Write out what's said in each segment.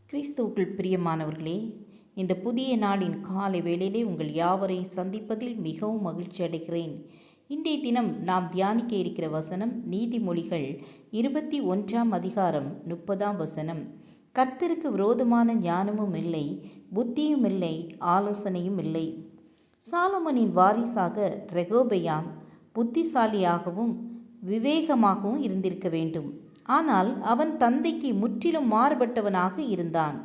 கிறிஸ்துவுக்குள் பிரியமானவர்களே, இந்த புதிய நாளின் காலை வேளையிலே உங்கள் யாவரை சந்திப்பதில் மிகவும் மகிழ்ச்சி அடைகிறேன். இன்றைய தினம் நாம் தியானிக்க இருக்கிற வசனம் நீதிமொழிகள் 21ஆம் அதிகாரம் 30ஆம் வசனம். கர்த்தருக்கு விரோதமான ஞானமும் இல்லை, புத்தியும் இல்லை, ஆலோசனையும் இல்லை. சாலமோனின் வாரிசாக ரெகோபெயாம் புத்திசாலியாகவும் விவேகமாகவும் இருந்திருக்க வேண்டும். ஆனால் அவன் தந்தைக்கு முற்றிலும் மாறுபட்டவனாக இருந்தான்.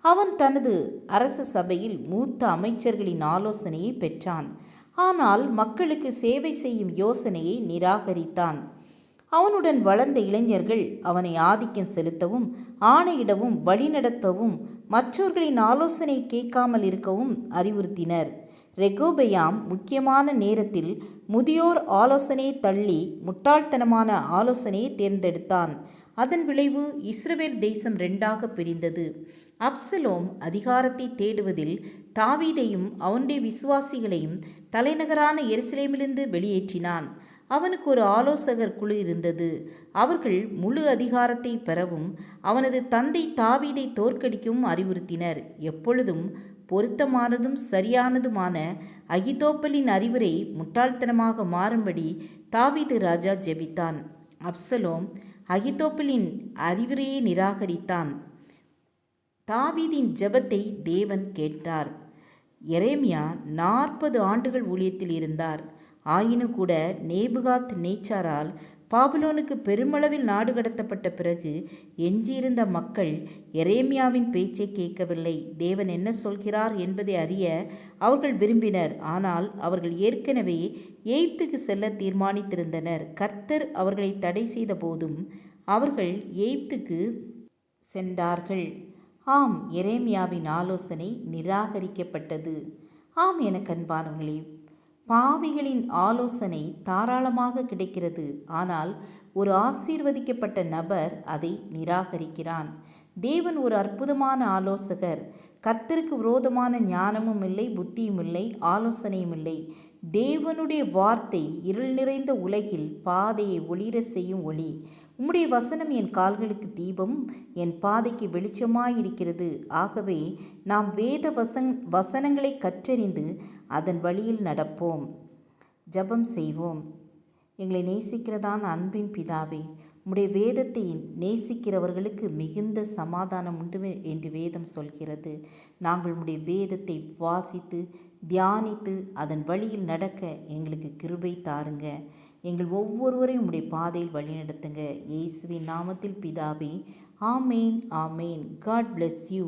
அவன் தனது அரச சபையில் மூத்த அமைச்சர்களின் ஆலோசனையை பெற்றான். ஆனால் மக்களுக்கு சேவை செய்யும் யோசனையை நிராகரித்தான். அவனுடன் வளர்ந்த இளைஞர்கள் அவனை ஆதிக்கம் செலுத்தவும், ஆணையிடவும், வழிநடத்தவும், மற்றவர்களின் ஆலோசனை கேட்காமல் இருக்கவும் அறிவுறுத்தினர். ரெகோபெயாம் முக்கியமான நேரத்தில் முதியோர் ஆலோசனையை தள்ளி முட்டாள்தனமான ஆலோசனையை தேர்ந்தெடுத்தான். அதன் விளைவு இஸ்ரவேல் தேசம் இரண்டாக பிரிந்தது. அப்சலோம் அதிகாரத்தை தேடுவதில் தாவீதையும் அவனுடைய விசுவாசிகளையும் தலைநகரான எருசலேமிலிருந்து வெளியேற்றினான். அவனுக்கு ஒரு ஆலோசகர் குழு இருந்தது. அவர்கள் முழு அதிகாரத்தை பெறவும் அவனது தந்தை தாவீதை தோற்கடிக்கவும் அறிவுறுத்தினர். எப்பொழுதும் பொருத்தமானதும் சரியானதுமான அகிதோப்பலின் அறிவுரை முட்டாள்தனமாக மாறும்படி தாவீது ராஜா ஜெபித்தான். அப்சலோம் அகிதோப்பலின் அறிவுரையை நிராகரித்தான். தாவீதின் ஜெபத்தை தேவன் கேட்டார். எரேமியா 40 ஆண்டுகள் ஊழியத்தில் இருந்தார். ஆயினும் கூட நேபுகாத் நேச்சாரால் பாபிலோனுக்கு பெருமளவில் நாடு கடத்தப்பட்ட பிறகு எஞ்சியிருந்த மக்கள் எரேமியாவின் பேச்சை கேட்கவில்லை. தேவன் என்ன சொல்கிறார் என்பதை அறிய அவர்கள் விரும்பினர். ஆனால் அவர்கள் ஏற்கனவே எகிப்துக்கு செல்ல தீர்மானித்திருந்தனர். கர்த்தர் அவர்களை தடை செய்த போதும் அவர்கள் எகிப்துக்கு சென்றார்கள். ஆம், எரேமியாவின் ஆலோசனை நிராகரிக்கப்பட்டது. ஆம், எனக்கு அன்பானவர்களே, பாவிகளின் ஆலோசனை தாராளமாக கிடைக்கிறது. ஆனால் ஒரு ஆசீர்வதிக்கப்பட்ட நபர் அதை நிராகரிக்கிறான். தேவன் ஒரு அற்புதமான ஆலோசகர். கர்த்தருக்கு விரோதமான ஞானமும் இல்லை, புத்தியும் இல்லை, ஆலோசனையும் இல்லை. தேவனுடைய வார்த்தை இருள் நிறைந்த உலகில் பாதையை ஒளிர செய்யும் ஒளி. உம்முடைய வசனம் என் கால்களுக்கு தீபம், என் பாதைக்கு வெளிச்சமாயிருக்கிறது. ஆகவே நாம் வேத வசனங்களை கற்றறிந்து அதன் வழியில் நடப்போம். ஜெபம் செய்வோம். எங்களை நேசிக்கிறதான அன்பின் பிதாவே, உம்முடைய வேதத்தை நேசிக்கிறவர்களுக்கு மிகுந்த சமாதானம் உண்டு என்று வேதம் சொல்கிறது. நாங்கள் உம்முடைய வேதத்தை வாசித்து தியானித்து அதன் வழியில் நடக்க எங்களுக்கு கிருபை தாருங்க. எங்கள் ஒவ்வொருவரையும் உம்முடைய பாதையில் வழிநடத்துங்க. இயேசுவின் நாமத்தில் பிதாவே, ஆமேன், ஆமேன். God bless you.